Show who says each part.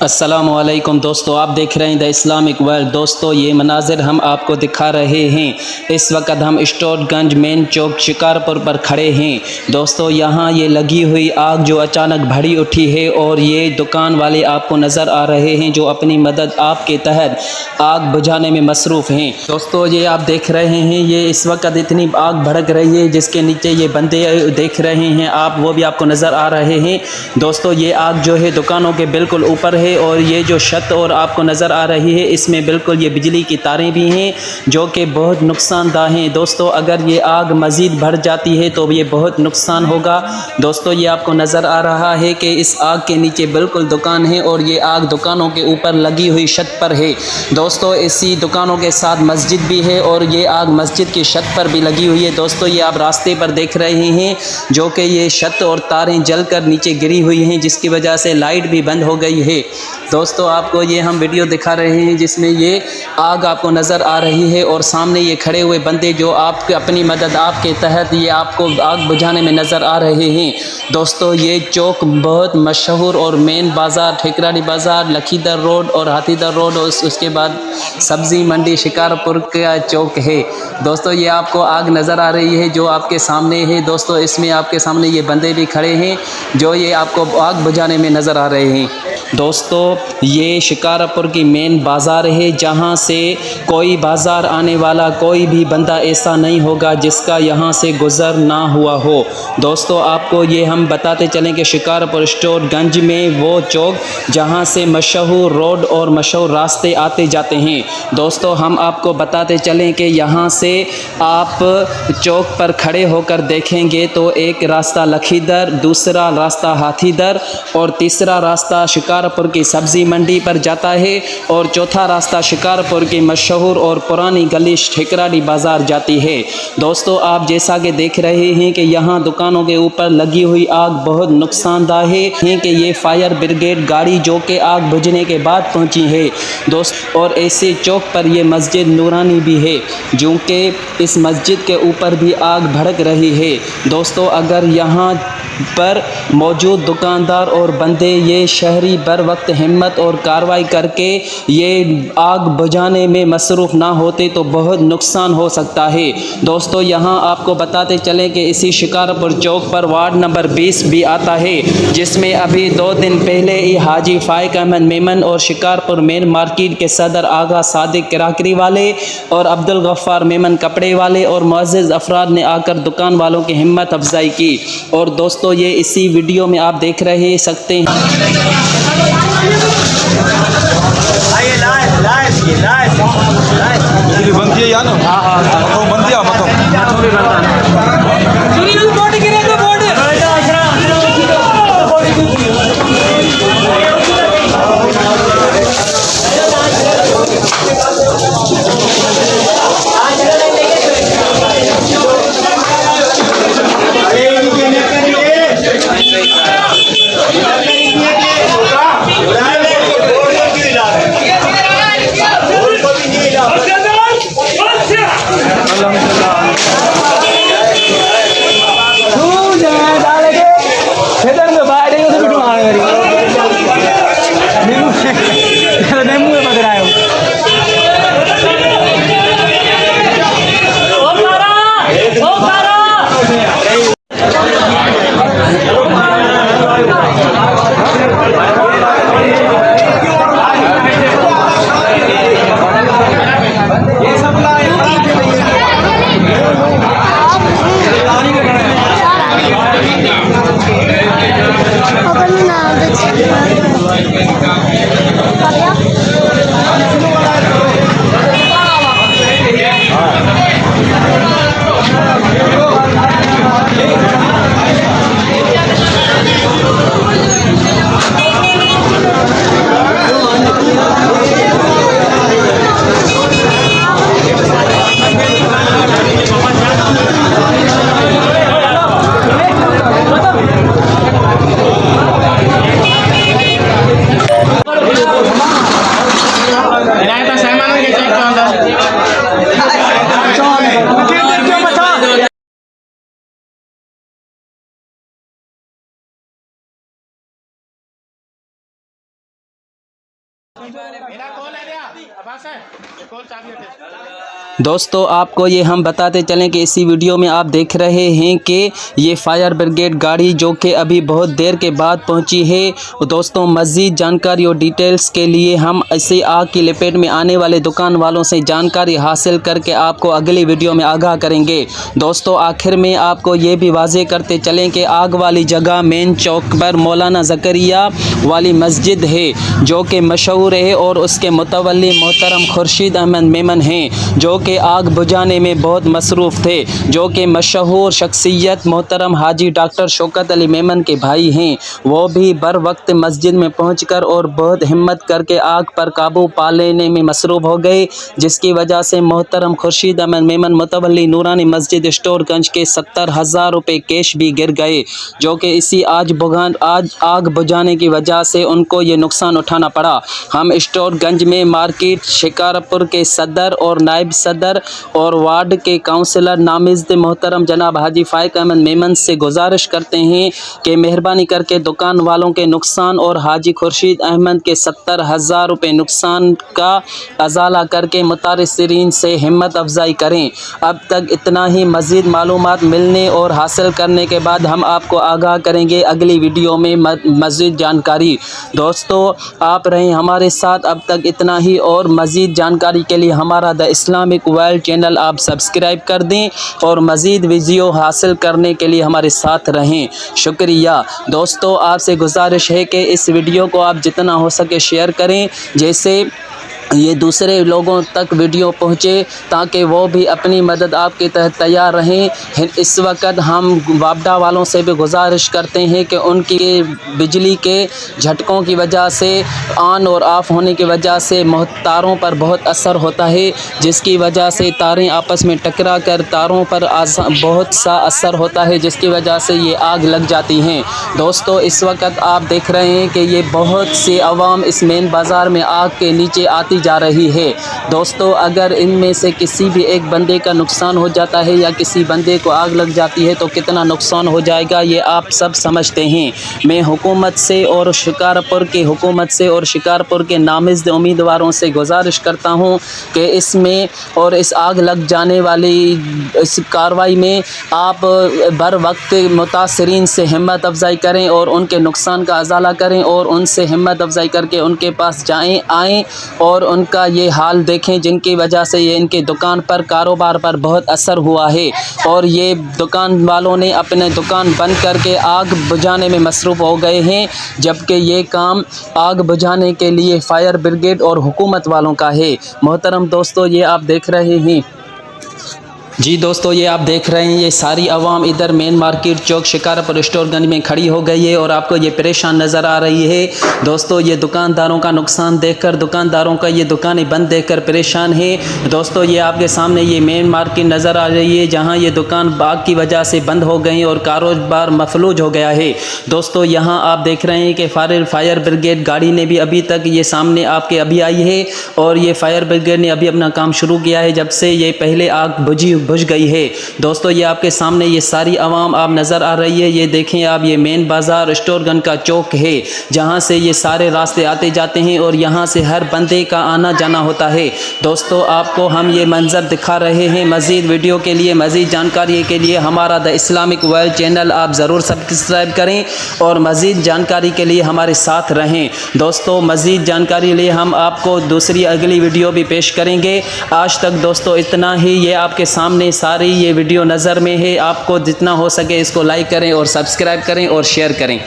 Speaker 1: अस्सलामुअलैकुम दोस्तों, आप देख रहे हैं द इस्लामिक वर्ल्ड। दोस्तों, ये मनाजिर हम आपको दिखा रहे हैं। इस वक्त हम स्टोरगंज मेन चौक शिकारपुर पर खड़े हैं। दोस्तों, यहाँ ये लगी हुई आग जो अचानक भड़ी उठी है और ये दुकान वाले आपको नज़र आ रहे हैं जो अपनी मदद आपके तहत आग बुझाने में मसरूफ़ हैं। दोस्तों, ये आप देख रहे हैं, ये इस वक्त इतनी आग भड़क रही है जिसके नीचे ये बंदे देख रहे हैं आप, वो भी आपको नज़र आ रहे हैं। दोस्तों, ये आग जो है दुकानों के बिल्कुल ऊपर है और ये जो छत और आपको नज़र आ रही है इसमें बिल्कुल ये बिजली की तारें भी हैं जो कि बहुत नुकसानदाह हैं। दोस्तों, अगर ये आग मज़ीद बढ़ जाती है तो ये बहुत नुकसान होगा। दोस्तों, ये आपको नज़र आ रहा है कि इस आग के नीचे बिल्कुल दुकान है और ये आग दुकानों के ऊपर लगी हुई छत पर है। दोस्तों, इसी दुकानों के साथ मस्जिद भी है और ये आग मस्जिद की छत पर भी लगी हुई है। दोस्तों, ये आप रास्ते पर देख रहे हैं जो कि ये छत और तारें जलकर नीचे गिरी हुई हैं जिसकी वजह से लाइट भी बंद हो गई है। दोस्तों, आपको ये हम वीडियो दिखा रहे हैं जिसमें ये आग आपको नज़र आ रही है और सामने ये खड़े हुए बंदे जो आपके अपनी मदद आपके तहत ये आपको आग बुझाने में नज़र आ रहे हैं। दोस्तों, ये चौक बहुत मशहूर और मेन बाज़ार ठेकरानी बाज़ार, लखीदर रोड और हाथीदर रोड और उसके बाद सब्ज़ी मंडी शिकारपुर का चौक है। दोस्तों, ये आपको आग नज़र आ रही है जो आपके सामने है। दोस्तों, इसमें आपके सामने ये बंदे भी खड़े हैं जो ये आपको आग बुझाने में नज़र आ रहे हैं। दोस्तों, ये शिकारपुर की मेन बाज़ार है जहाँ से कोई बाज़ार आने वाला कोई भी बंदा ऐसा नहीं होगा जिसका यहाँ से गुज़र ना हुआ हो। दोस्तों, आपको ये हम बताते चलें कि शिकारपुर स्टोरगंज में वो चौक जहाँ से मशहूर रोड और मशहूर रास्ते आते जाते हैं। दोस्तों, हम आपको बताते चलें कि यहाँ से आप चौक पर खड़े होकर देखेंगे तो एक रास्ता लखीदर, दूसरा रास्ता हाथीदर और तीसरा रास्ता शिकारपुर की सब्ज़ी मंडी पर जाता है और चौथा रास्ता शिकारपुर की मशहूर और पुरानी गली ठेकरानी बाज़ार जाती है। दोस्तों, आप जैसा कि देख रहे हैं कि यहाँ दुकानों के ऊपर लगी हुई आग बहुत नुकसानदाह है कि ये फायर ब्रिगेड गाड़ी जो कि आग बुझने के बाद पहुँची है। दोस्त, और ऐसे चौक पर ये मस्जिद नूरानी भी है जो कि इस मस्जिद के ऊपर भी आग भड़क रही है। दोस्तों, अगर यहाँ पर मौजूद दुकानदार और बंदे ये शहरी बर वक्त हिम्मत और कार्रवाई करके ये आग बुझाने में मसरूफ़ ना होते तो बहुत नुकसान हो सकता है। दोस्तों, यहाँ आपको बताते चलें कि इसी शिकारपुर चौक पर वार्ड नंबर 20 भी आता है जिसमें अभी 2 दिन पहले ही हाजी फाइक अहमद मेमन और शिकारपुर मेन मार्केट के सदर आगा सादिक किराकरी वाले और अब्दुल गफ्फार मेमन कपड़े वाले और मुअज़्ज़ज़ अफराद ने आकर दुकान वालों की हिम्मत अफजाई की। और दोस्तों, ये इसी वीडियो में आप देख रहे सकते हैं। दोस्तों आपको ये हम बताते चलें कि इसी वीडियो में आप देख रहे हैं कि ये फायर ब्रिगेड गाड़ी जो कि अभी बहुत देर के बाद पहुंची है। दोस्तों मज़ीद जानकारी और डिटेल्स के लिए हम इसी आग की लपेट में आने वाले दुकान वालों से जानकारी हासिल करके आपको अगली वीडियो में आगाह करेंगे। दोस्तों आखिर में आपको ये भी वाज़ेह करते चलें कि आग वाली जगह मेन चौक पर मौलाना ज़करिया वाली मस्जिद है जो कि मशहूर है और उसके मुतवल्ली मोहतरम खुर्शीद अहमद मेमन हैं जो कि आग बुझाने में बहुत मसरूफ़ थे, जो कि मशहूर शख्सियत मोहतरम हाजी डॉक्टर शौकत अली मेमन के भाई हैं। वो भी बर वक्त मस्जिद में पहुंचकर और बहुत हिम्मत करके आग पर काबू पा लेने में मसरूफ़ हो गए, जिसकी वजह से मोहतरम खुर्शीद अहमद मेमन मुतवल्ली नूरानी मस्जिद स्टोरगंज के 70,000 रुपये कैश भी गिर गए, जो कि इसी आज आग बुझाने की वजह से उनको ये नुकसान उठाना पड़ा। हम स्टोरगंज में मार्केट शिकारपुर के सदर और नायब सदर और वार्ड के काउंसलर नामिज़द मोहतरम जनाब हाजी फाइक अहमद मेमन से गुजारिश करते हैं कि मेहरबानी करके दुकान वालों के नुकसान और हाजी खुर्शीद अहमद के 70,000 रुपये नुकसान का अजाला करके मुतारिसीन से हिम्मत अफजाई करें। अब तक इतना ही, मज़ीद मालूमात मिलने और हासिल करने के बाद हम आपको आगाह करेंगे अगली वीडियो में मज़ीद जानकारी। दोस्तों आप रहें हमारे साथ, अब तक इतना ही, और मज़ीद जानकारी के लिए हमारा द इस्लामिक वर्ल्ड चैनल आप सब्सक्राइब कर दें और मज़ीद वीडियो हासिल करने के लिए हमारे साथ रहें। शुक्रिया। दोस्तों आपसे गुजारिश है कि इस वीडियो को आप जितना हो सके शेयर करें, जैसे ये दूसरे लोगों तक वीडियो पहुँचे ताकि वो भी अपनी मदद आपके तहत तैयार रहें। इस वक्त हम वापडा वालों से भी गुजारिश करते हैं कि उनकी बिजली के झटकों की वजह से, ऑन और ऑफ़ होने की वजह से तारों पर बहुत असर होता है, जिसकी वजह से तारें आपस में टकरा कर तारों पर बहुत सा असर होता है, जिसकी वजह से ये आग लग जाती हैं। दोस्तों इस वक्त आप देख रहे हैं कि ये बहुत सी आवाम इस मेन बाज़ार में आग के नीचे आती जा रही है। दोस्तों अगर इनमें से किसी भी एक बंदे का नुकसान हो जाता है या किसी बंदे को आग लग जाती है तो कितना नुकसान हो जाएगा ये आप सब समझते हैं। मैं हुकूमत से और शिकारपुर की हुकूमत से और शिकारपुर के नामिज़द उम्मीदवारों से गुजारिश करता हूं कि इसमें और इस आग लग जाने वाली इस कार्रवाई में आप बर वक्त मुतासरीन से हिम्मत अफजाई करें और उनके नुकसान का अजाला करें और उनसे हिम्मत अफजाई करके उनके पास आएँ और उनका ये हाल देखें जिनकी वजह से ये इनके दुकान पर, कारोबार पर बहुत असर हुआ है और ये दुकान वालों ने अपने दुकान बंद करके आग बुझाने में मसरूफ़ हो गए हैं, जबकि ये काम आग बुझाने के लिए फायर ब्रिगेड और हुकूमत वालों का है। मोहतरम दोस्तों ये आप देख रहे हैं, जी दोस्तों ये आप देख रहे हैं, ये सारी आवाम इधर मेन मार्केट चौक शिकारपुर स्टोरगंज में खड़ी हो गई है और आपको ये परेशान नज़र आ रही है। दोस्तों ये दुकानदारों का नुकसान देखकर, दुकानदारों का ये दुकानें बंद देखकर परेशान है। दोस्तों ये आपके सामने ये मेन मार्केट नज़र आ रही है जहां ये दुकान आग की वजह से बंद हो गई और कारोबार मफलूज हो गया है। दोस्तों यहाँ आप देख रहे हैं कि फायर ब्रिगेड गाड़ी ने भी अभी तक ये सामने आपके अभी आई है और ये फायर ब्रिगेड ने अभी अपना काम शुरू किया है जब से ये पहले आग बुझ गई है। दोस्तों ये आपके सामने ये सारी आवाम आप नज़र आ रही है, ये देखें आप, ये मेन बाज़ार स्टोरगंज का चौक है जहां से ये सारे रास्ते आते जाते हैं और यहां से हर बंदे का आना जाना होता है। दोस्तों आपको हम ये मंजर दिखा रहे हैं। मज़ीद वीडियो के लिए, मज़ीद जानकारी के लिए हमारा द इस्लामिक वर्ल्ड चैनल आप ज़रूर सब्सक्राइब करें और मज़ीद जानकारी के लिए हमारे साथ रहें। दोस्तों मज़ीद जानकारी के लिए हम आपको दूसरी अगली वीडियो भी पेश करेंगे। आज तक दोस्तों इतना ही, ये आपके सामने सारी ये वीडियो नज़र में है। आपको जितना हो सके इसको लाइक करें और सब्सक्राइब करें और शेयर करें।